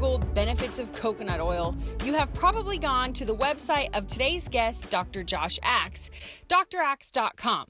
Googled benefits of coconut oil, you have probably gone to the website of today's guest, Dr. Josh Axe, Dr.Axe.com.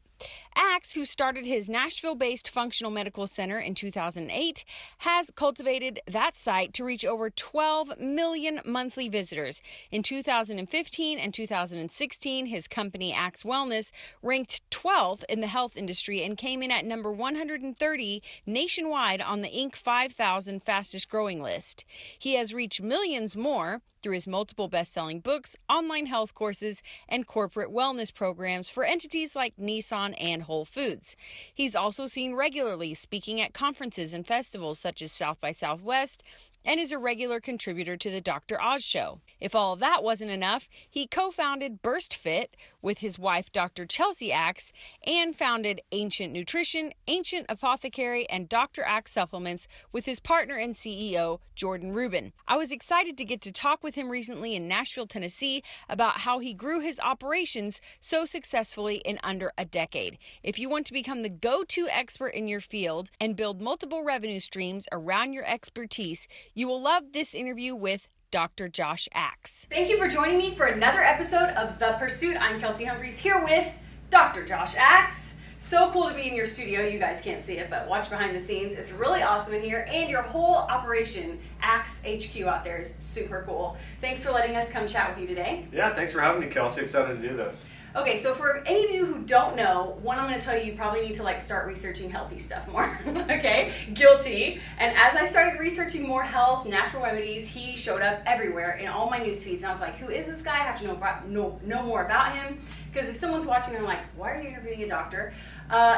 Axe, who started his Nashville-based functional medical center in 2008, has cultivated that site to reach over 12 million monthly visitors. In 2015 and 2016, his company, Axe Wellness, ranked 12th in the health industry and came in at number 130 nationwide on the Inc. 5,000 fastest growing list. He has reached millions more through his multiple best-selling books, online health courses, and corporate wellness programs for entities like Nissan and Whole Foods. He's also seen regularly speaking at conferences and festivals such as South by Southwest, and is a regular contributor to the Dr. Oz Show. If all of that wasn't enough, he co-founded Burst Fit with his wife, Dr. Kelsey Axe, and founded Ancient Nutrition, Ancient Apothecary, and Dr. Axe Supplements with his partner and CEO, Jordan Rubin. I was excited to get to talk with him recently in Nashville, Tennessee, about how he grew his operations so successfully in under a decade. If you want to become the go-to expert in your field and build multiple revenue streams around your expertise, you will love this interview with Dr. Josh Axe. Thank you for joining me for another episode of The Pursuit. I'm Kelsey Humphreys here with Dr. Josh Axe. So cool to be in your studio. You guys can't see it, but watch behind the scenes. It's really awesome in here, and your whole operation, Axe HQ out there, is super cool. Thanks for letting us come chat with you today. Yeah, thanks for having me, Kelsey. Excited to do this. Okay, so for any of you who don't know, one, I'm going to tell you probably need to start researching healthy stuff more. Okay, guilty. And as I started researching more health, natural remedies, he showed up everywhere in all my news feeds. And I was like, who is this guy? I have to know more about him. Because if someone's watching, they're like, why are you interviewing a doctor?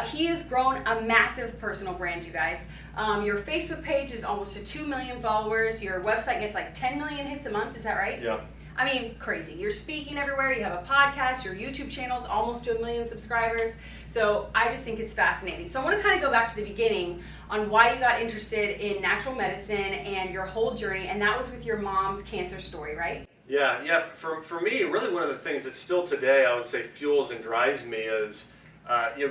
He has grown a massive personal brand, you guys. Your Facebook page is almost to 2 million followers. Your website gets 10 million hits a month. Is that right? Yeah. I mean, crazy. You're speaking everywhere. You have a podcast. Your YouTube channel's almost to 1 million subscribers. So I just think it's fascinating. So I want to kind of go back to the beginning on why you got interested in natural medicine and your whole journey. And that was with your mom's cancer story, right? Yeah. For me, really one of the things that still today I would say fuels and drives me is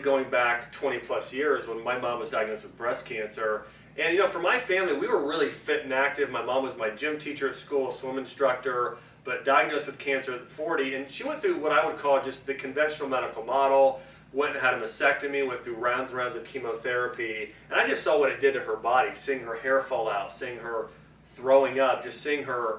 going back 20 plus years when my mom was diagnosed with breast cancer. And for my family, we were really fit and active. My mom was my gym teacher at school, a swim instructor, but diagnosed with cancer at 40, and she went through what I would call just the conventional medical model, went and had a mastectomy, went through rounds and rounds of chemotherapy, and I just saw what it did to her body, seeing her hair fall out, seeing her throwing up, just seeing her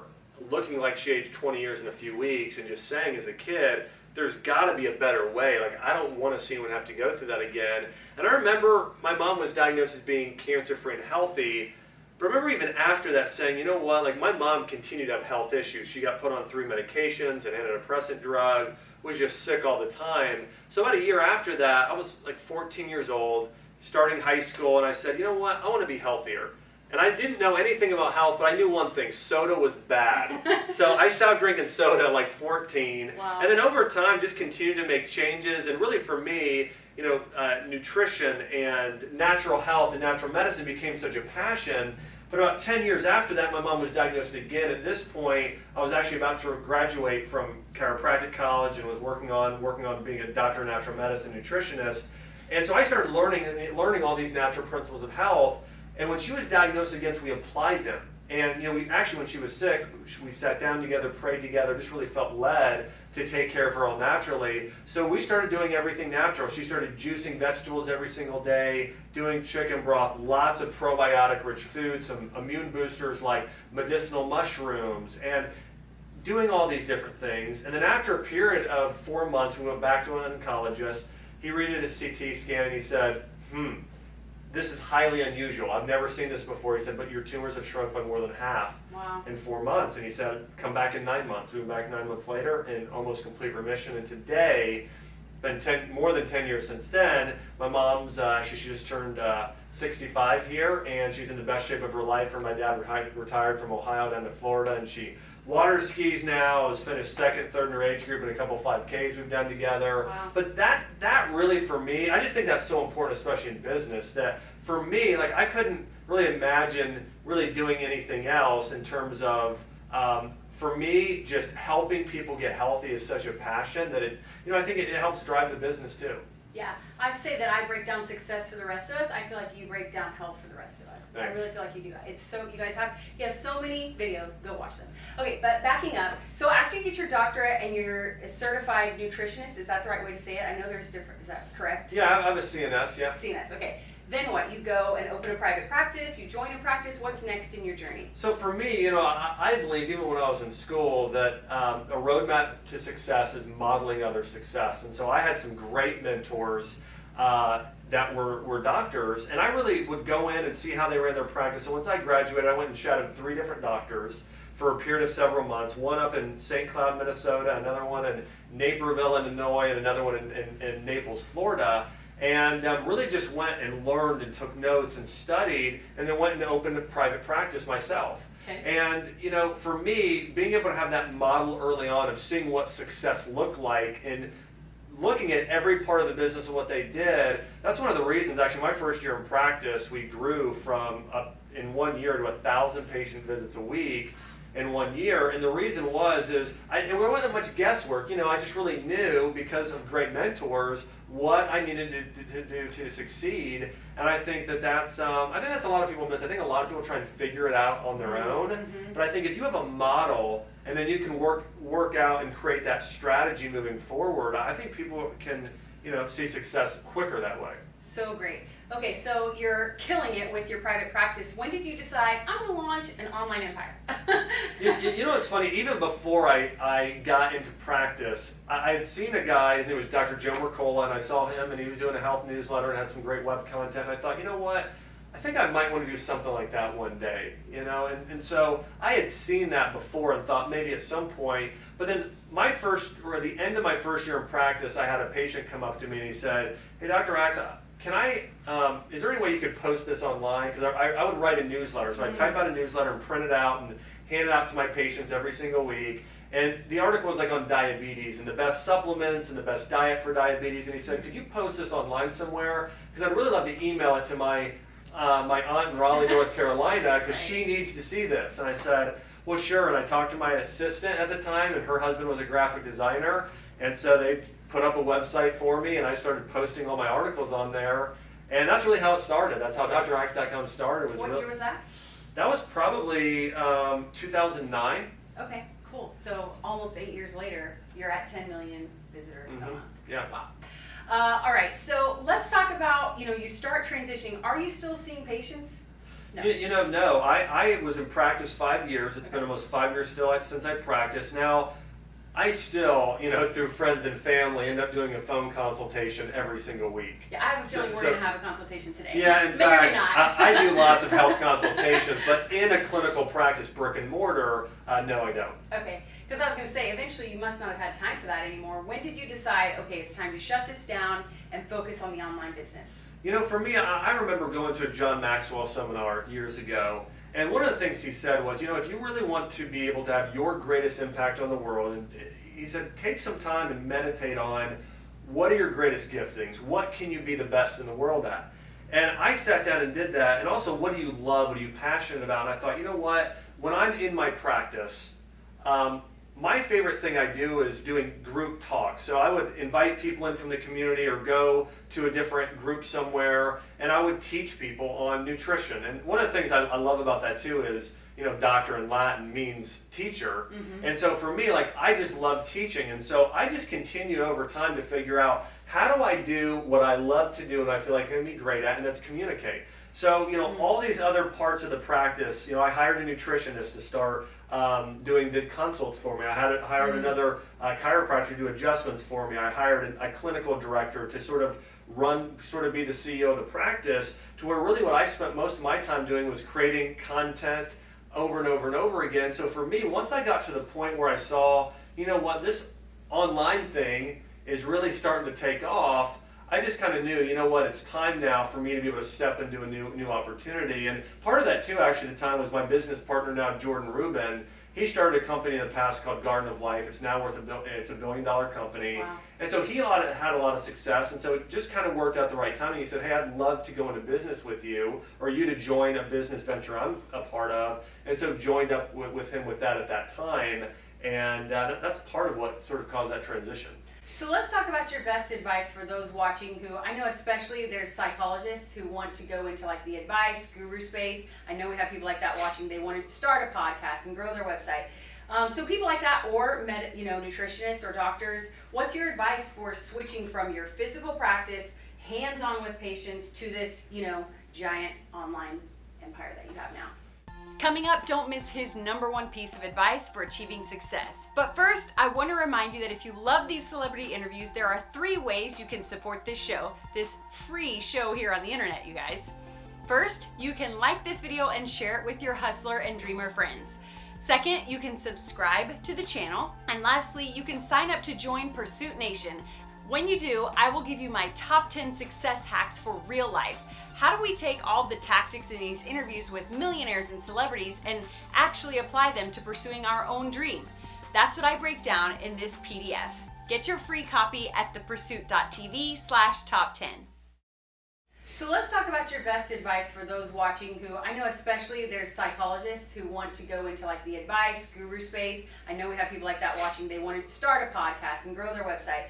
looking like she aged 20 years in a few weeks, and just saying as a kid, there's got to be a better way. I don't want to see anyone have to go through that again. And I remember my mom was diagnosed as being cancer-free and healthy. But I remember even after that saying, you know what, my mom continued to have health issues. She got put on 3 medications, an antidepressant drug, was just sick all the time. So about a year after that, I was 14 years old, starting high school, and I said, you know what, I want to be healthier. And I didn't know anything about health, but I knew one thing, soda was bad. So I stopped drinking soda at 14. Wow. And then over time, just continued to make changes. And really for me, nutrition and natural health and natural medicine became such a passion. But about 10 years after that, my mom was diagnosed again. At this point, I was actually about to graduate from chiropractic college and was working on being a doctor of natural medicine nutritionist. And so I started learning all these natural principles of health. And when she was diagnosed again, we applied them. And when she was sick, we sat down together, prayed together, just really felt led to take care of her all naturally. So we started doing everything natural. She started juicing vegetables every single day, doing chicken broth, lots of probiotic-rich foods, some immune boosters like medicinal mushrooms, and doing all these different things. And then after a period of 4 months, we went back to an oncologist. He redid his CT scan and he said, this is highly unusual. I've never seen this before. He said, but your tumors have shrunk by more than half in 4 months. And he said, come back in 9 months. We went back 9 months later in almost complete remission. And today, been more than 10 years since then, my mom's, she just turned 65 here, and she's in the best shape of her life. My dad retired from Ohio down to Florida, and she water skis now, has finished second, third in her age group in a couple 5Ks we've done together. Wow. But that really for me, I just think that's so important, especially in business, that for me, I couldn't really imagine really doing anything else in terms of, for me, just helping people get healthy is such a passion that I think it helps drive the business too. Yeah, I say that I break down success for the rest of us. I feel like you break down health for the rest of us. Thanks. I really feel like you do that. It's so, you guys have, he has so many videos. Go watch them. Okay, but backing up. So after you get your doctorate and you're a certified nutritionist, is that the right way to say it? I know there's different, is that correct? Yeah, I have a CNS, yeah. CNS, okay. Then what? You go and open a private practice, you join a practice. What's next in your journey? So for me, I believed even when I was in school that a roadmap to success is modeling other success. And so I had some great mentors that were doctors, and I really would go in and see how they ran their practice. So once I graduated, I went and shadowed 3 different doctors for a period of several months, one up in St. Cloud, Minnesota, another one in Naperville, Illinois, and another one in Naples, Florida. And really just went and learned and took notes and studied, and then went and opened a private practice myself. Okay. And for me, being able to have that model early on of seeing what success looked like and looking at every part of the business and what they did, that's one of the reasons. Actually, my first year in practice, we grew from in 1 year to 1,000 patient visits a week in 1 year. And the reason there wasn't much guesswork. I just really knew, because of great mentors, what I needed to do to succeed. And I think that's a lot of people miss. I think a lot of people try and figure it out on their own. Mm-hmm. But I think if you have a model and then you can work out and create that strategy moving forward, I think people can see success quicker that way. So great. Okay, so you're killing it with your private practice. When did you decide, I'm going to launch an online empire? It's funny, even before I got into practice, I had seen a guy, his name was Dr. Joe Mercola, and I saw him, and he was doing a health newsletter and had some great web content, and I thought, you know what, I think I might want to do something like that one day, and so I had seen that before and thought maybe at some point, but then the end of my first year in practice, I had a patient come up to me and he said, hey, Dr.Axe, is there any way you could post this online? Because I would write a newsletter. So I'd type out a newsletter and print it out and hand it out to my patients every single week. And the article was like on diabetes and the best supplements and the best diet for diabetes. And he said, could you post this online somewhere? Because I'd really love to email it to my aunt in Raleigh, North Carolina, because she needs to see this. And I said, well, sure. And I talked to my assistant at the time, and her husband was a graphic designer. And so they put up a website for me, and I started posting all my articles on there. And that's really how it started. That's how DrAxe.com started. What year was that? That was probably 2009. Okay, cool. So almost 8 years later, you're at 10 million visitors a month. Yeah. Wow. All right, so let's talk about, you start transitioning. Are you still seeing patients? No. No. I was in practice 5 years. It's been almost 5 years still since I practiced. Now, I still, through friends and family, end up doing a phone consultation every single week. Yeah, I have a feeling we're going to have a consultation today. Yeah, in fact, I do lots of health consultations, but in a clinical practice, brick and mortar, no, I don't. Okay, because I was going to say, eventually you must not have had time for that anymore. When did you decide, okay, it's time to shut this down and focus on the online business? For me, I remember going to a John Maxwell seminar years ago, and one of the things he said was, if you really want to be able to have your greatest impact on the world, and he said, take some time and meditate on what are your greatest giftings? What can you be the best in the world at? And I sat down and did that, and also, what do you love? What are you passionate about? And I thought, you know what? When I'm in my practice, my favorite thing I do is doing group talks. So I would invite people in from the community or go to a different group somewhere, and I would teach people on nutrition. And one of the things I love about that too is, doctor in Latin means teacher. Mm-hmm. And so for me, I just love teaching. And so I just continued over time to figure out, how do I do what I love to do and I feel like I'm going to be great at, and that's communicate. So, all these other parts of the practice, I hired a nutritionist to start doing the consults for me. I hired another chiropractor to do adjustments for me. I hired a clinical director to sort of be the CEO of the practice, to where really what I spent most of my time doing was creating content over and over and over again. So for me, once I got to the point where I saw, this online thing is really starting to take off, I just kind of knew, it's time now for me to be able to step into a new opportunity. And part of that too, actually, at the time, was my business partner now, Jordan Rubin. He started a company in the past called Garden of Life. It's now it's $1 billion company. Wow. And so he had a lot of success. And so it just kind of worked out the right time. And he said, hey, I'd love to go into business with you, or you to join a business venture I'm a part of. And so joined up with him with that at that time. And that's part of what sort of caused that transition. So let's talk about your best advice for those watching who, I know especially there's psychologists who want to go into like the advice guru space. I know we have people like that watching. They want to start a podcast and grow their website. So people like that, or nutritionists or doctors, what's your advice for switching from your physical practice, hands-on with patients, to this, giant online empire that you have now? Coming up, don't miss his #1 piece of advice for achieving success. But first, I want to remind you that if you love these celebrity interviews, there are 3 ways you can support this show, this free show here on the internet, you guys. First, you can like this video and share it with your hustler and dreamer friends. Second, you can subscribe to the channel. And lastly, you can sign up to join Pursuit Nation. When you do, I will give you my top 10 success hacks for real life. How do we take all the tactics in these interviews with millionaires and celebrities and actually apply them to pursuing our own dream? That's what I break down in this PDF. Get your free copy at thepursuit.tv/top10. So let's talk about your best advice for those watching who, I know especially there's psychologists who want to go into like the advice guru space. I know we have people like that watching. They want to start a podcast and grow their website.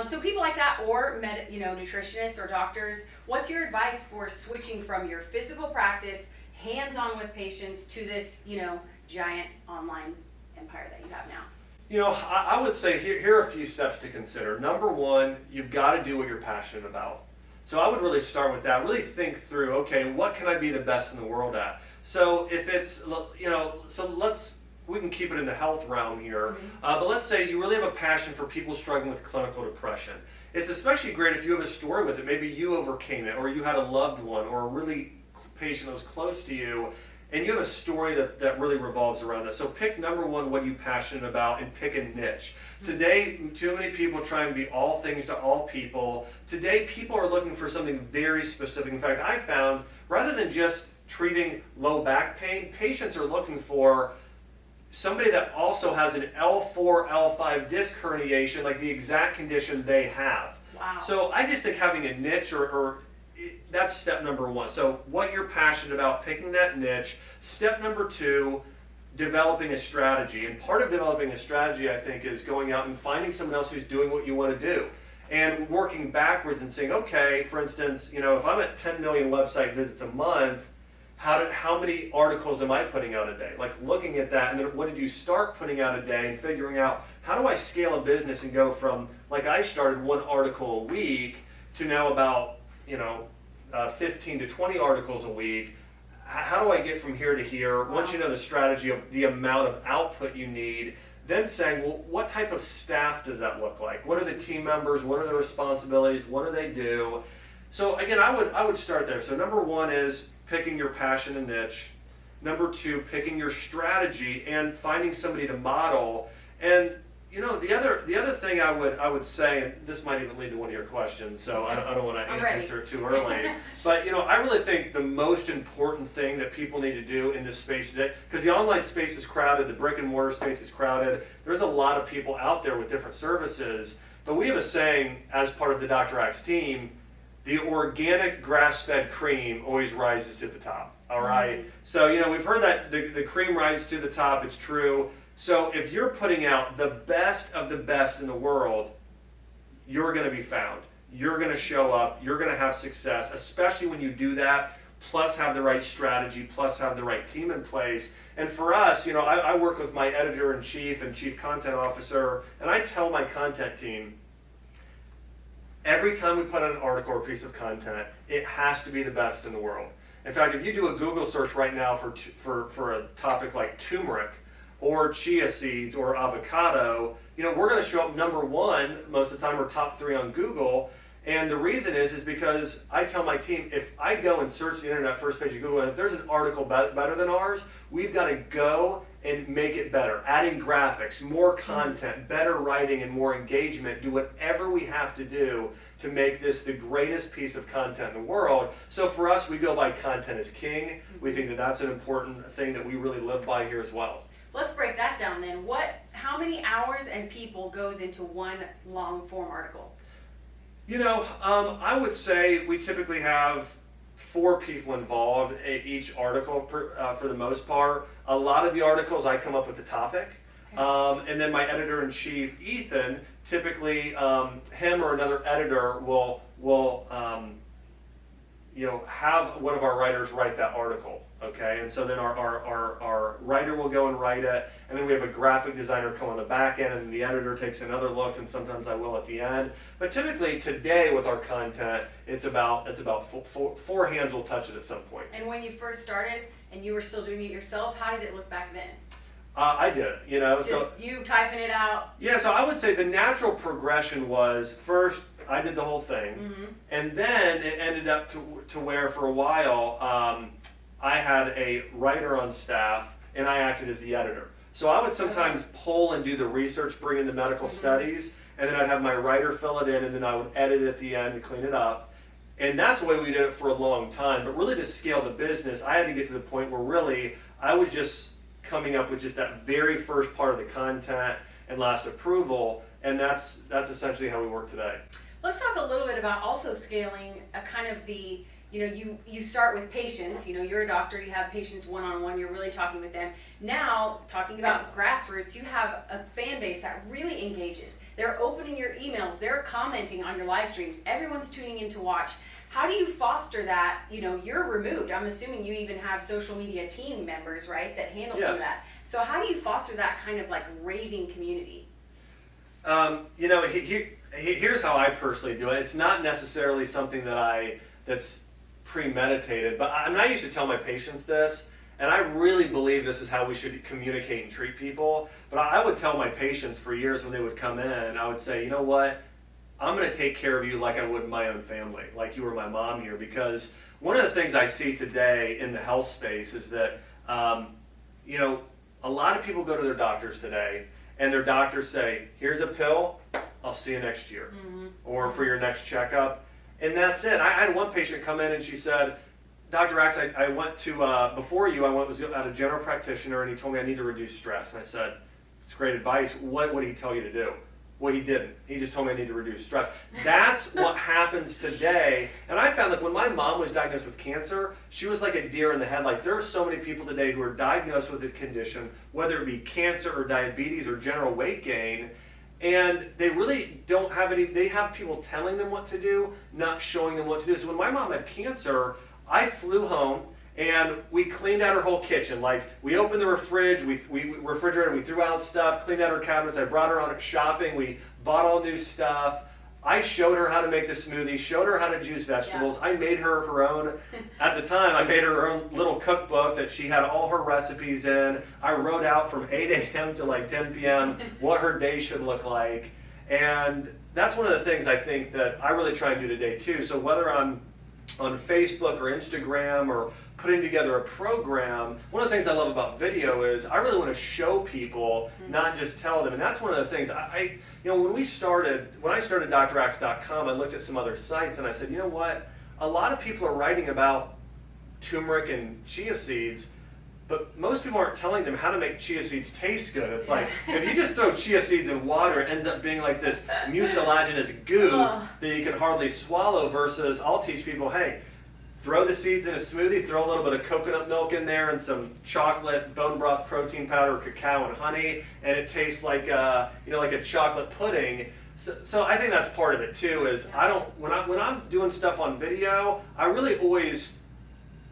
So people like that, or nutritionists or doctors, what's your advice for switching from your physical practice, hands-on with patients, to this, giant online empire that you have now? I would say here are a few steps to consider. Number 1, you've got to do what you're passionate about. So I would really start with that. Really think through, okay, what can I be the best in the world at? So if it's, we can keep it in the health realm here, but let's say you really have a passion for people struggling with clinical depression. It's especially great if you have a story with it. Maybe you overcame it, or you had a loved one, or a really patient that was close to you, and you have a story that really revolves around that. So pick number 1, what you're passionate about, and pick a niche. Today, too many people are trying to be all things to all people. Today, people are looking for something very specific. In fact, I found, rather than just treating low back pain, patients are looking for somebody that also has an L4, L5 disc herniation, like the exact condition they have. Wow. So I just think having a niche, or that's step number 1. So what you're passionate about, picking that niche. Step number 2, developing a strategy. And part of developing a strategy, I think, is going out and finding someone else who's doing what you want to do, and working backwards and saying, okay, for instance, if I'm at 10 million website visits a month, how many articles am I putting out a day? Like looking at that, and then what did you start putting out a day, and figuring out, how do I scale a business and go from, like I started 1 article a week to now about 15 to 20 articles a week. How do I get from here to here? Once you know the strategy of the amount of output you need, then saying, well, what type of staff does that look like? What are the team members? What are their responsibilities? What do they do? So again, I would start there. So number 1 is picking your passion and niche. Number 2, picking your strategy and finding somebody to model. And the other thing I would say, and this might even lead to one of your questions, so I don't want to answer it too early. But I really think the most important thing that people need to do in this space today, because the online space is crowded, the brick and mortar space is crowded. There's a lot of people out there with different services, but we have a saying as part of the Dr.Axe team: the organic grass-fed cream always rises to the top. All right. So we've heard that the cream rises to the top. It's true. So if you're putting out the best of the best in the world, you're going to be found. You're going to show up. You're going to have success, especially when you do that, plus have the right strategy, plus have the right team in place. And for us, I work with my editor-in-chief and chief content officer, and I tell my content team, every time we put out an article or piece of content, it has to be the best in the world. In fact, if you do a Google search right now for a topic like turmeric, or chia seeds, or avocado, we're going to show up number 1 most of the time, or top 3 on Google. And the reason is because I tell my team, if I go and search the internet first page of Google, and if there's an article better than ours, we've got to go and make it better. Adding graphics, more content, better writing, and more engagement. Do whatever we have to do to make this the greatest piece of content in the world. So for us, we go by content is king. We think that that's an important thing that we really live by here as well. Let's break that down then. How many hours and people goes into one long form article? I would say we typically have 4 people involved in each article for the most part. A lot of the articles, I come up with the topic. And then my editor-in-chief, Ethan, typically him or another editor will have one of our writers write that article. Okay, and so then our writer will go and write it, and then we have a graphic designer come on the back end, and the editor takes another look, and sometimes I will at the end. But typically today with our content, it's about four hands will touch it at some point. And when you first started and you were still doing it yourself, how did it look back then? I did, Just you typing it out? Yeah, so I would say the natural progression was first I did the whole thing, and then it ended up to where for a while I had a writer on staff and I acted as the editor. So I would sometimes pull and do the research, bring in the medical studies, and then I'd have my writer fill it in, and then I would edit it at the end to clean it up. And that's the way we did it for a long time. But really to scale the business, I had to get to the point where really I was just coming up with just that very first part of the content and last approval, and that's essentially how we work today. Let's talk a little bit about also scaling a kind of the, you start with patients, you're a doctor, you have patients one-on-one, you're really talking with them. Now, talking about grassroots, you have a fan base that really engages. They're opening your emails, they're commenting on your live streams, everyone's tuning in to watch. How do you foster that? You're removed. I'm assuming you even have social media team members, right, that handle some of that. So how do you foster that kind of like raving community? Here's how I personally do it. It's not necessarily something that's premeditated, but I used to tell my patients this, and I really believe this is how we should communicate and treat people. But I would tell my patients for years when they would come in, I would say, you know what? I'm going to take care of you like I would my own family, like you were my mom here. Because one of the things I see today in the health space is that, a lot of people go to their doctors today, and their doctors say, here's a pill, I'll see you next year, or for your next checkup. And that's it. I had one patient come in and she said, Dr. Axe, I went to, before you, was at a general practitioner, and he told me I need to reduce stress. And I said, it's great advice. What did he tell you to do? Well, he didn't. He just told me I need to reduce stress. That's what happens today. And I found that when my mom was diagnosed with cancer, she was like a deer in the headlights. There are so many people today who are diagnosed with a condition, whether it be cancer or diabetes or general weight gain, and they really don't have they have people telling them what to do, not showing them what to do. So when my mom had cancer, I flew home, and we cleaned out her whole kitchen. Like, we opened the fridge, we refrigerated, we threw out stuff, cleaned out her cabinets. I brought her on shopping. We bought all new stuff. I showed her how to make the smoothie, showed her how to juice vegetables. Yeah. I made her own, at the time, I made her own little cookbook that she had all her recipes in. I wrote out from 8 a.m. to like 10 p.m. what her day should look like. And that's one of the things I think that I really try and do today too. So whether I'm on Facebook or Instagram or putting together a program, one of the things I love about video is I really want to show people, not just tell them. And that's one of the things when I started Dr.Axe.com, I looked at some other sites and I said, you know what? A lot of people are writing about turmeric and chia seeds, but most people aren't telling them how to make chia seeds taste good. It's like, if you just throw chia seeds in water, it ends up being like this mucilaginous goo that you can hardly swallow, versus I'll teach people, hey, throw the seeds in a smoothie, throw a little bit of coconut milk in there and some chocolate, bone broth, protein powder, cacao, and honey, and it tastes like like a chocolate pudding. So I think that's part of it too. Is when I'm doing stuff on video, I really always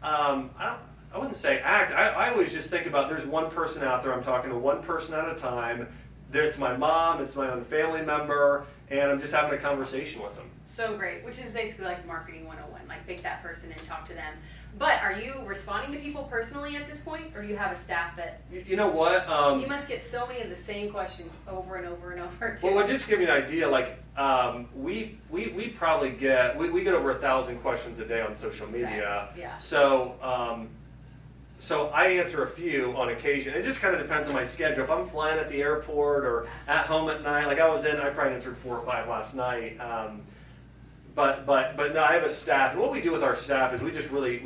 I wouldn't say act. I always just think about there's one person out there. I'm talking to one person at a time. It's my mom, it's my own family member, and I'm just having a conversation with them. So great, which is basically like marketing 101, like pick that person and talk to them. But are you responding to people personally at this point, or do you have a staff that... You know what? You must get so many of the same questions over and over and over, too. Well, just to give you an idea, like, we probably get... We get over 1,000 questions a day on social media. Exactly. Yeah. So I answer a few on occasion. It just kind of depends on my schedule. If I'm flying at the airport or at home at night, like I probably answered 4 or 5 last night. But no, I have a staff. And what we do with our staff is we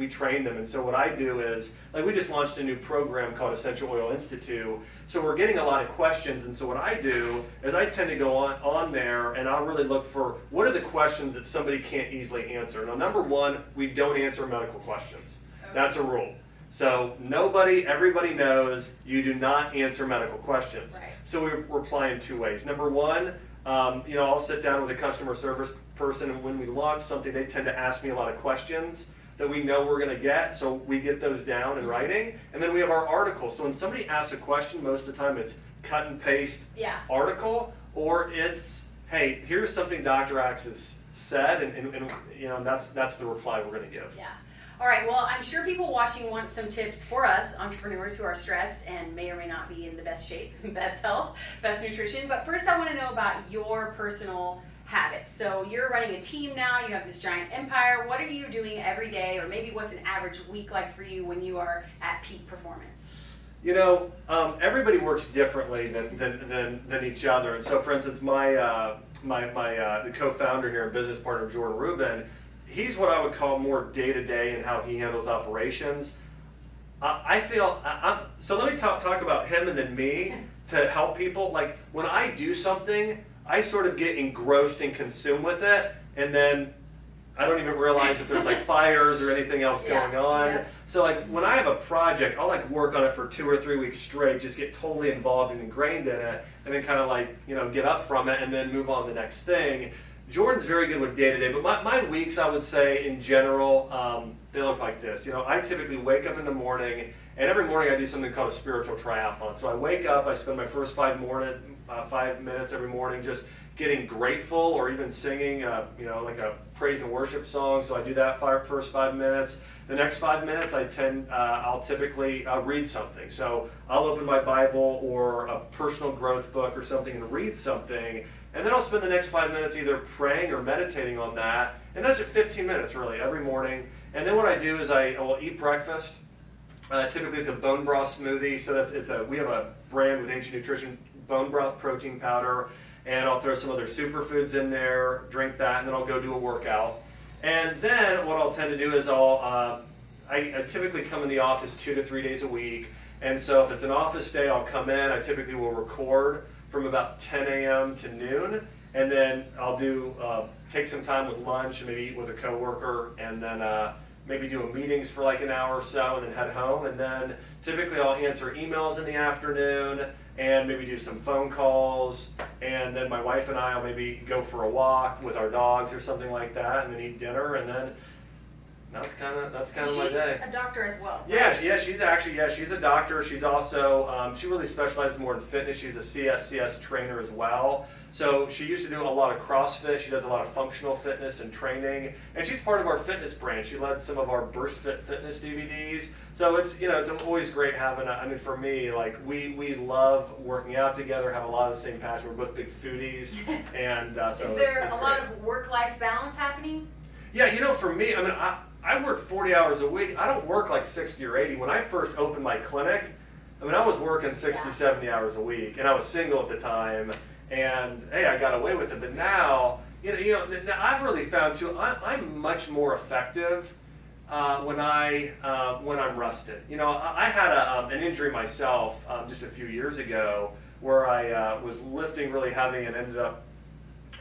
train them. And so what I do is, like, we just launched a new program called Essential Oil Institute. So we're getting a lot of questions. And so what I do is I tend to go on there and I'll really look for what are the questions that somebody can't easily answer. Now, number one, we don't answer medical questions. Okay. That's a rule. So everybody knows you do not answer medical questions. Right. So we reply in two ways. Number one, I'll sit down with a customer service person, and when we launch something, they tend to ask me a lot of questions that we know we're going to get, so we get those down in writing. And then we have our article. So when somebody asks a question, most of the time it's cut and paste article, or it's, hey, here's something Dr. Axe has said, and that's the reply we're going to give. Yeah. All right, well, I'm sure people watching want some tips for us entrepreneurs who are stressed and may or may not be in the best shape, best health, best nutrition. But first, I want to know about your personal habits. So you're running a team now, you have this giant empire. What are you doing every day, or maybe what's an average week like for you when you are at peak performance? Everybody works differently than each other. And so, for instance, the co-founder here and business partner, Jordan Rubin, he's what I would call more day-to-day in how he handles operations. So let me talk about him and then me to help people. Like, when I do something, I sort of get engrossed and consumed with it, and then I don't even realize if there's like fires or anything else going on. Yeah. So like when I have a project, I'll like work on it for 2 or 3 weeks straight, just get totally involved and ingrained in it, and then kind of like, get up from it and then move on to the next thing. Jordan's very good with day-to-day, but my weeks, I would say, in general, they look like this. I typically wake up in the morning, and every morning I do something called a spiritual triathlon. So I wake up, I spend my first 5 minutes every morning just getting grateful, or even singing, like a praise and worship song. So I do that first 5 minutes. The next 5 minutes, I'll typically read something. So I'll open my Bible or a personal growth book or something and read something. And then I'll spend the next 5 minutes either praying or meditating on that. And that's at 15 minutes, really, every morning. And then what I do is I will eat breakfast. Typically, it's a bone broth smoothie. So we have a brand with Ancient Nutrition bone broth protein powder. And I'll throw some other superfoods in there, drink that, and then I'll go do a workout. And then what I'll tend to do is I typically come in the office 2 to 3 days a week. And so if it's an office day, I'll come in. I typically will record from about 10 a.m. to noon. And then I'll take some time with lunch and maybe eat with a coworker, and then maybe do meetings for like an hour or so, and then head home. And then typically I'll answer emails in the afternoon and maybe do some phone calls. And then my wife and I will maybe go for a walk with our dogs or something like that, and then eat dinner. And then that's kind of my day. She's a doctor as well. Right? Yeah, she's a doctor. She's also she really specializes more in fitness. She's a CS trainer as well. So she used to do a lot of CrossFit. She does a lot of functional fitness and training, and she's part of our fitness brand. She led some of our Burst Fit fitness DVDs. So it's always great having for me, like we love working out together, have a lot of the same passion. We're both big foodies, and so is there a lot of work-life balance happening? Yeah, for me, I work 40 hours a week. I don't work like 60 or 80. When I first opened my clinic, I was working 60, 70 hours a week, and I was single at the time, and hey, I got away with it. But now, I've really found too, I'm much more effective when I'm rested. I had an injury myself just a few years ago where I was lifting really heavy and ended up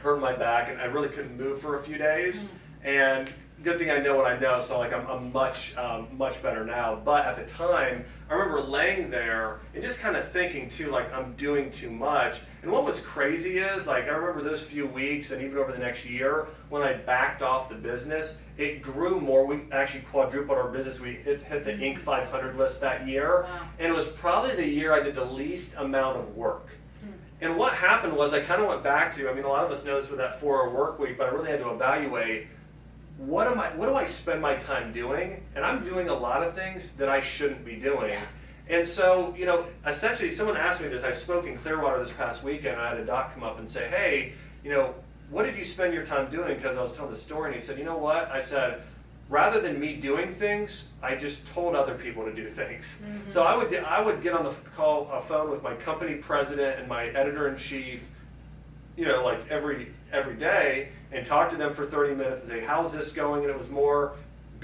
hurting my back, and I really couldn't move for a few days. And good thing I know what I know, so like I'm much better now. But at the time, I remember laying there and just kind of thinking too, like I'm doing too much. And what was crazy is, like, I remember those few weeks and even over the next year when I backed off the business, it grew more. We actually quadrupled our business. We hit the Inc. 500 list that year. Wow. And it was probably the year I did the least amount of work. And what happened was I kind of went back to, a lot of us know this with that 4-hour work week, but I really had to evaluate what do I spend my time doing? And I'm doing a lot of things that I shouldn't be doing. Yeah. And so, essentially someone asked me this. I spoke in Clearwater this past weekend, and I had a doc come up and say, hey, what did you spend your time doing? Because I was telling the story, and he said, you know what? I said, rather than me doing things, I just told other people to do things. Mm-hmm. So I would get on the phone with my company president and my editor-in-chief, like every day, and talk to them for 30 minutes and say, how's this going? And it was more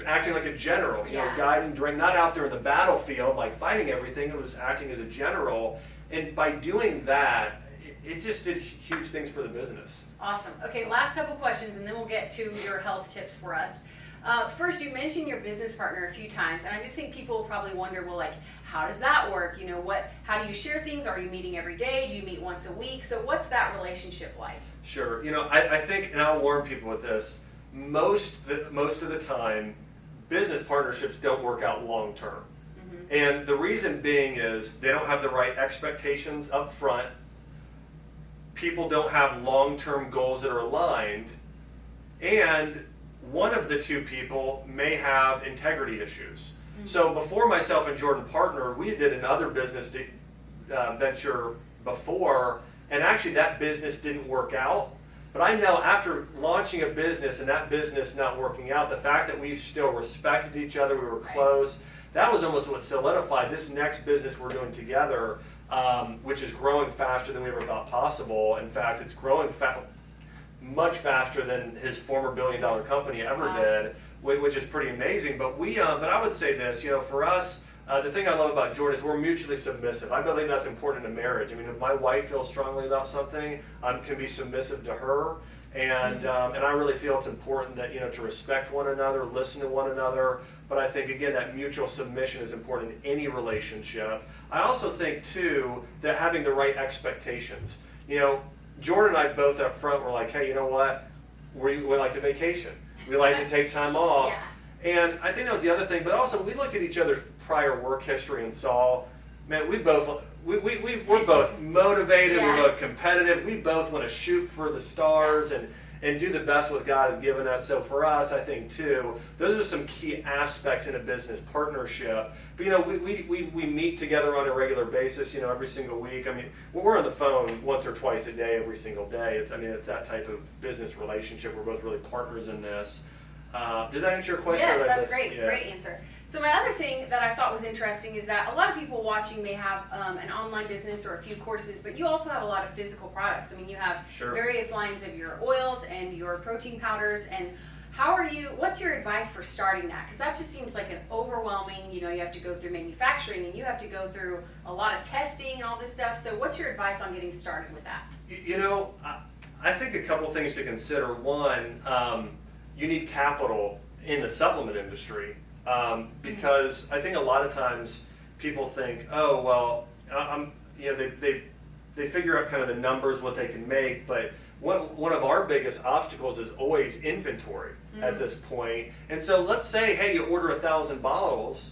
acting like a general, guiding, not out there in the battlefield, like fighting everything. It was acting as a general. And by doing that, it just did huge things for the business. Awesome. Okay, last couple questions, and then we'll get to your health tips for us. First, you mentioned your business partner a few times, and I just think people will probably wonder, well, like, how does that work? You know, how do you share things? Are you meeting every day? Do you meet once a week? So what's that relationship like? Sure. You know, I think, and I'll warn people with this, most of the time, business partnerships don't work out long term. And the reason being is they don't have the right expectations up front. People don't have long-term goals that are aligned. And one of the two people may have integrity issues. So before myself and Jordan partnered, we did another business venture before, and actually that business didn't work out. But I know after launching a business and that business not working out, the fact that we still respected each other, we were close, that was almost what solidified this next business we're doing together, which is growing faster than we ever thought possible. In fact, it's growing much faster than his former billion-dollar company ever did, which is pretty amazing. But but I would say this, you know, for us, the thing I love about Jordan is we're mutually submissive. I believe that's important in a marriage. I mean, if my wife feels strongly about something, I can be submissive to her. And I really feel it's important that, you know, to respect one another, listen to one another. But I think, again, that mutual submission is important in any relationship. I also think, too, that having the right expectations. You know, Jordan and I both up front were like, hey, you know what? We like to vacation. We like to take time off. Yeah. And I think that was the other thing. But also, we looked at each other's prior work history and saw, man, we're both motivated, we're both competitive, we both want to shoot for the stars and do the best what God has given us. So for us, I think too, those are some key aspects in a business partnership. But you know, we meet together on a regular basis, you know, every single week. I mean, we're on the phone once or twice a day, every single day. It's that type of business relationship. We're both really partners in this. Does that answer your question? Yes, that's great. Yeah. Great answer. So my other thing that I thought was interesting is that a lot of people watching may have an online business or a few courses, but you also have a lot of physical products. I mean, you have various lines of your oils and your protein powders. And what's your advice for starting that? Because that just seems like an overwhelming, you know, you have to go through manufacturing and you have to go through a lot of testing and all this stuff. So what's your advice on getting started with that? You know, I think a couple things to consider. One, you need capital in the supplement industry. Because I think a lot of times people think, oh, well, you know, they figure out kind of the numbers, what they can make, but one of our biggest obstacles is always inventory at this point. And so let's say, hey, you order 1,000 bottles,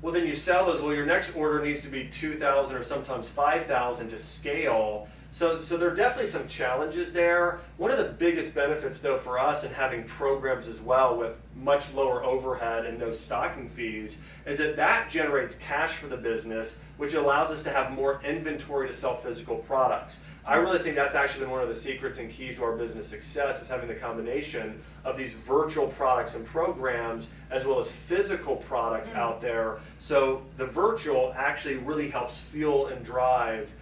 well, then you sell those. Well, your next order needs to be 2,000 or sometimes 5,000 to scale. So there are definitely some challenges there. One of the biggest benefits, though, for us in having programs as well with much lower overhead and no stocking fees is that generates cash for the business, which allows us to have more inventory to sell physical products. I really think that's actually been one of the secrets and keys to our business success is having the combination of these virtual products and programs as well as physical products out there. So the virtual actually really helps fuel and drive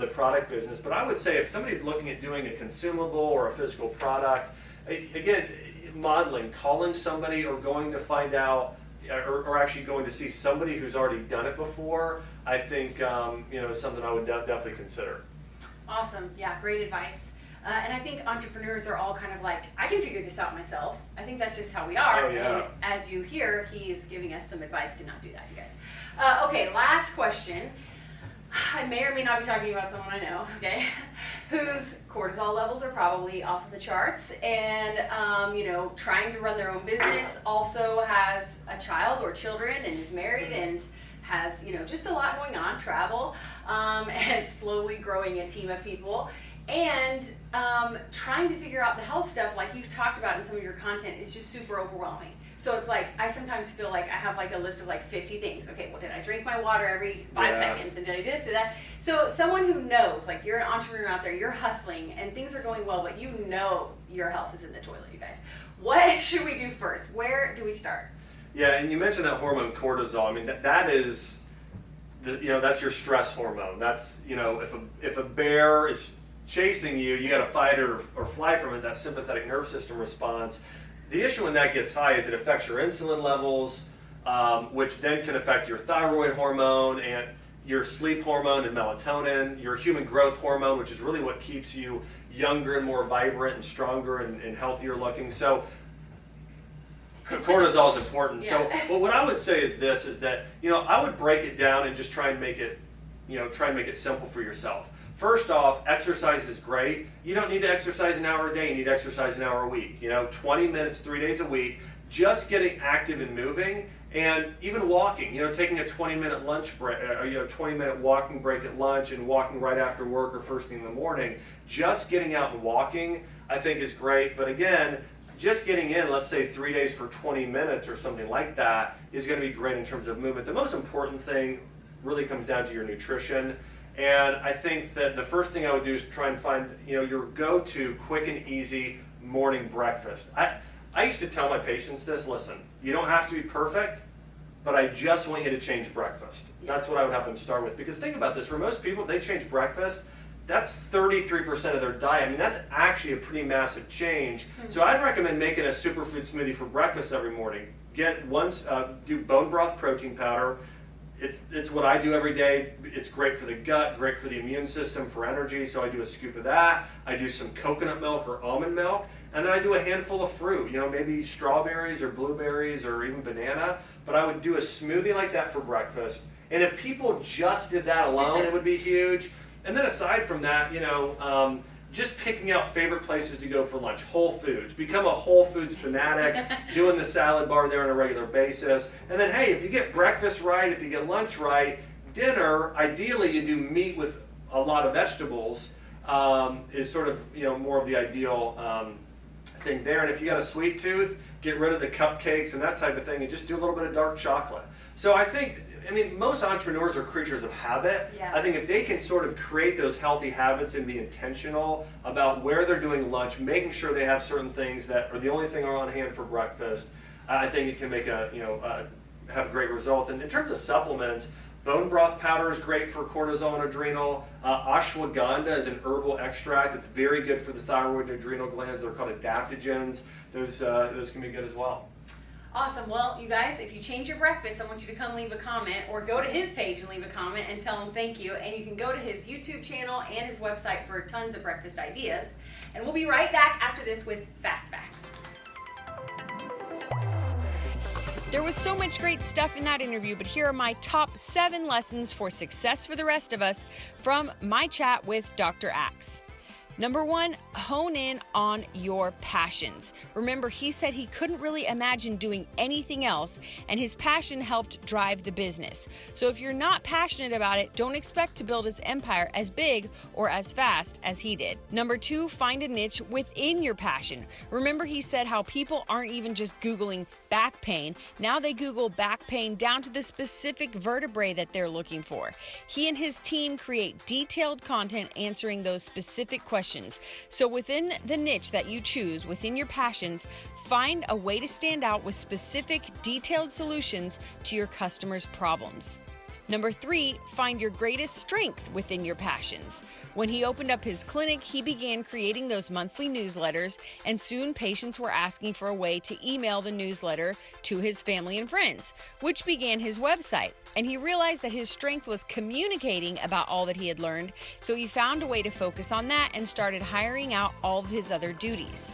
the product business. But I would say if somebody's looking at doing a consumable or a physical product, again, modeling, calling somebody or going to find out or actually going to see somebody who's already done it before, I think you know, is something I would definitely consider. Awesome. Yeah, great advice. And I think entrepreneurs are all kind of like, I can figure this out myself. I think that's just how we are. Oh, yeah. And as you hear, he is giving us some advice to not do that, you guys. Okay, last question. I may or may not be talking about someone I know, okay, whose cortisol levels are probably off of the charts and, you know, trying to run their own business, also has a child or children and is married and has, you know, just a lot going on, travel, and slowly growing a team of people. And trying to figure out the health stuff like you've talked about in some of your content is just super overwhelming. So it's like, I sometimes feel like I have like a list of like 50 things. Okay, well, did I drink my water every 5 seconds? And did I do this, did that? So someone who knows, like you're an entrepreneur out there, you're hustling and things are going well, but you know your health is in the toilet, you guys. What should we do first? Where do we start? Yeah, and you mentioned that hormone cortisol. I mean, that is, you know, that's your stress hormone. That's, you know, if a bear is chasing you, you got to fight or fly from it, that sympathetic nerve system response. The issue when that gets high is it affects your insulin levels, which then can affect your thyroid hormone and your sleep hormone and melatonin, your human growth hormone, which is really what keeps you younger and more vibrant and stronger and healthier looking. So Cortisol is important. Yeah. So, but what I would say is this: is that I would break it down and just try and make it, simple for yourself. First off, exercise is great. You don't need to exercise an hour a day. You need to exercise an hour a week. 20 minutes, 3 days a week. Just getting active and moving, and even walking. Taking a 20-minute lunch break, 20-minute walking break at lunch, and walking right after work or first thing in the morning. Just getting out and walking, I think, is great. But again, just getting in, let's say 3 days for 20 minutes or something like that, is going to be great in terms of movement. The most important thing really comes down to your nutrition. And I think that the first thing I would do is try and find, your go-to quick and easy morning breakfast. I used to tell my patients this: listen, you don't have to be perfect, but I just want you to change breakfast. That's what I would have them start with. Because think about this: for most people, if they change breakfast, that's 33% of their diet. I mean, that's actually a pretty massive change. So I'd recommend making a superfood smoothie for breakfast every morning. Do bone broth protein powder. It's what I do every day. It's great for the gut, great for the immune system, for energy. So I do a scoop of that. I do some coconut milk or almond milk. And then I do a handful of fruit, maybe strawberries or blueberries or even banana. But I would do a smoothie like that for breakfast. And if people just did that alone, it would be huge. And then aside from that, just picking out favorite places to go for lunch. Whole Foods. Become a Whole Foods fanatic, doing the salad bar there on a regular basis. And then, hey, if you get breakfast right, if you get lunch right, dinner, ideally you do meat with a lot of vegetables, is sort of, more of the ideal thing there. And if you got a sweet tooth, get rid of the cupcakes and that type of thing and just do a little bit of dark chocolate. So most entrepreneurs are creatures of habit. Yeah. I think if they can sort of create those healthy habits and be intentional about where they're doing lunch, making sure they have certain things that are the only thing on hand for breakfast, I think it can make have great results. And in terms of supplements, bone broth powder is great for cortisol and adrenal. Ashwagandha is an herbal extract that's very good for the thyroid and adrenal glands. They're called adaptogens. Those can be good as well. Awesome. Well, you guys, if you change your breakfast, I want you to come leave a comment or go to his page and leave a comment and tell him thank you. And you can go to his YouTube channel and his website for tons of breakfast ideas. And we'll be right back after this with Fast Facts. There was so much great stuff in that interview, but here are my top 7 lessons for success for the rest of us from my chat with Dr. Axe. Number 1, hone in on your passions. Remember, he said he couldn't really imagine doing anything else, and his passion helped drive the business. So if you're not passionate about it, don't expect to build his empire as big or as fast as he did. Number 2, find a niche within your passion. Remember, he said how people aren't even just Googling back pain. Now they Google back pain down to the specific vertebrae that they're looking for. He and his team create detailed content answering those specific questions. So within the niche that you choose, within your passions, find a way to stand out with specific, detailed solutions to your customers' problems. Number 3, find your greatest strength within your passions. When he opened up his clinic, he began creating those monthly newsletters, and soon patients were asking for a way to email the newsletter to his family and friends, which began his website. And he realized that his strength was communicating about all that he had learned, so he found a way to focus on that and started hiring out all of his other duties.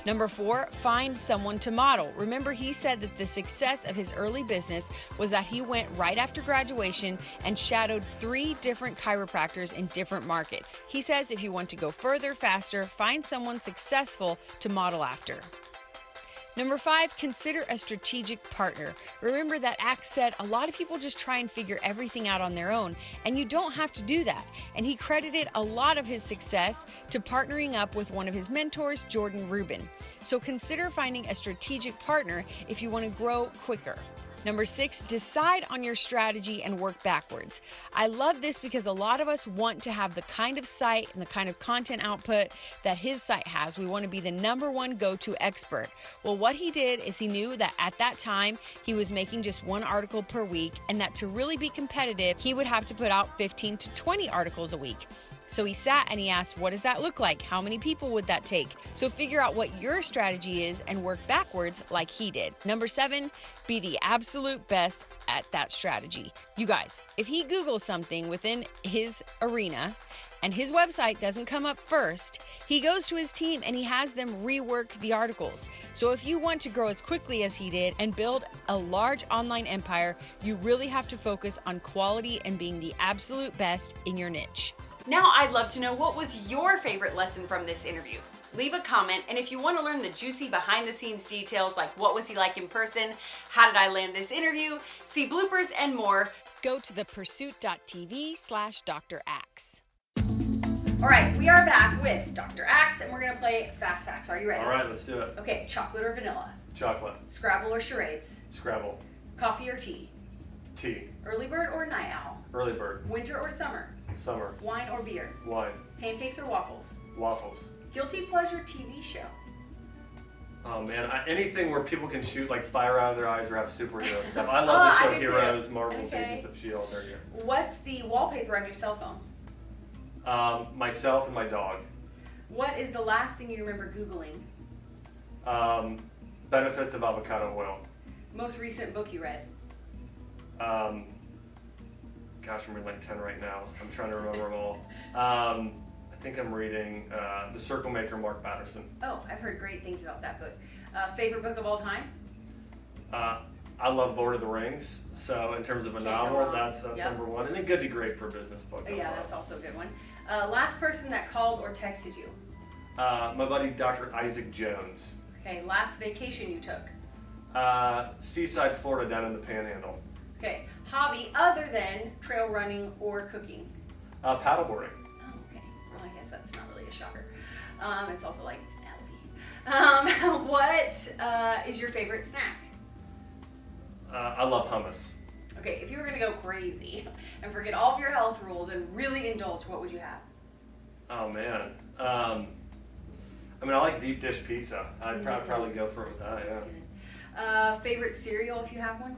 Number 4, find someone to model. Remember, he said that the success of his early business was that he went right after graduation and shadowed 3 different chiropractors in different markets. He says if you want to go further, faster, find someone successful to model after. Number 5, consider a strategic partner. Remember that Axe said a lot of people just try and figure everything out on their own, and you don't have to do that. And he credited a lot of his success to partnering up with one of his mentors, Jordan Rubin. So consider finding a strategic partner if you want to grow quicker. Number 6, decide on your strategy and work backwards. I love this because a lot of us want to have the kind of site and the kind of content output that his site has. We want to be the number 1 go-to expert. Well, what he did is he knew that at that time he was making just 1 article per week, and that to really be competitive, he would have to put out 15 to 20 articles a week. So he sat and he asked, what does that look like? How many people would that take? So figure out what your strategy is and work backwards like he did. Number 7, be the absolute best at that strategy. You guys, if he Googles something within his arena and his website doesn't come up first, he goes to his team and he has them rework the articles. So if you want to grow as quickly as he did and build a large online empire, you really have to focus on quality and being the absolute best in your niche. Now I'd love to know, what was your favorite lesson from this interview? Leave a comment, and if you want to learn the juicy behind the scenes details like what was he like in person, how did I land this interview, see bloopers and more, go to thepursuit.tv/Dr.Axe. All right, we are back with Dr. Axe, and we're going to play Fast Facts. Are you ready? All right, let's do it. Okay, chocolate or vanilla? Chocolate. Scrabble or charades? Scrabble. Coffee or tea? Tea. Early bird or night owl? Early bird. Winter or summer? Summer. Wine or beer? Wine. Pancakes or waffles? Waffles. Guilty pleasure TV show? Oh man, anything where people can shoot like fire out of their eyes or have superhero stuff. I love the show Heroes, Marvel's Agents of S.H.I.E.L.D. There you go. What's the wallpaper on your cell phone? Myself and my dog. What is the last thing you remember Googling? Benefits of avocado oil. Most recent book you read? Gosh, I'm reading like 10 right now. I'm trying to remember them all. I think I'm reading The Circle Maker, Mark Patterson. Oh, I've heard great things about that book. Favorite book of all time? I love Lord of the Rings, so in terms of a novel, that's Yep. number one. And then Good to Great for a business book. Oh, yeah, that's also a good one. Last person that called or texted you? My buddy Dr. Isaac Jones. Okay, last vacation you took? Seaside, Florida, down in the Panhandle. Okay, hobby other than trail running or cooking? Paddleboarding. Oh, okay. Well, I guess that's not really a shocker. It's also like healthy. What is your favorite snack? I love hummus. Okay, if you were going to go crazy and forget all of your health rules and really indulge, what would you have? Oh, man. I mean, I like deep dish pizza. I'd probably go for it with that, That's yeah. good. Favorite cereal, if you have one?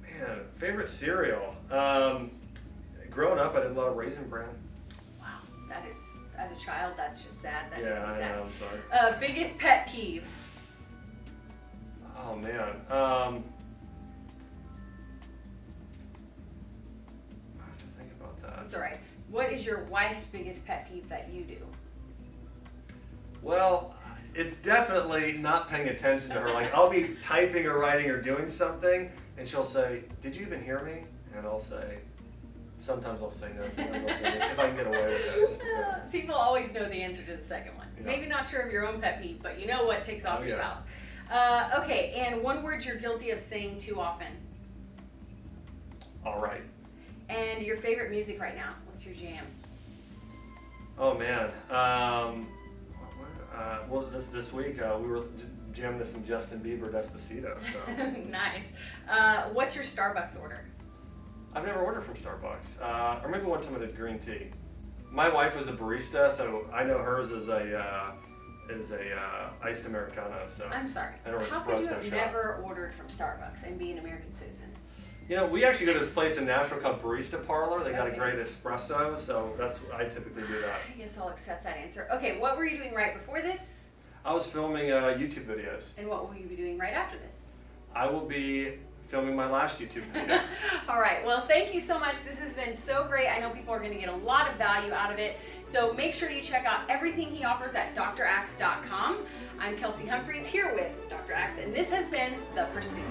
Man, favorite cereal. Growing up, I did a lot of Raisin Bran. Wow, that is, as a child, that's just sad. That Yeah, makes me I sad. know, I'm sorry. Biggest pet peeve? Oh, man. I have to think about that. That's all right. What is your wife's biggest pet peeve that you do? Well, it's definitely not paying attention to her. Like, I'll be typing or writing or doing something, and she'll say, "Did you even hear me?" And I'll say, sometimes I'll say no, sometimes I'll say yes. If I can get away with it, it just depends. People always know the answer to the second one. Yeah. Maybe not sure of your own pet peeve, but you know what ticks off your yeah. spouse. Okay, and one word you're guilty of saying too often. All right. And your favorite music right now. What's your jam? Oh, man. Well, this week we were jamming to some Justin Bieber Despacito. So Nice. What's your Starbucks order? I've never ordered from Starbucks, or maybe one time I did green tea. My wife was a barista, so I know hers is a iced Americano. So I'm sorry. I don't How could you espresso have shot. never ordered from Starbucks and be an American citizen? You know, we actually go to this place in Nashville called Barista Parlor. They got Okay. a great espresso, so I typically do that. I guess I'll accept that answer. Okay, what were you doing right before this? I was filming YouTube videos. And what will you be doing right after this? I will be filming my last YouTube video. All right, well, thank you so much. This has been so great. I know people are going to get a lot of value out of it. So make sure you check out everything he offers at DrAxe.com. I'm Kelsey Humphreys here with Dr. Axe, and this has been The Pursuit.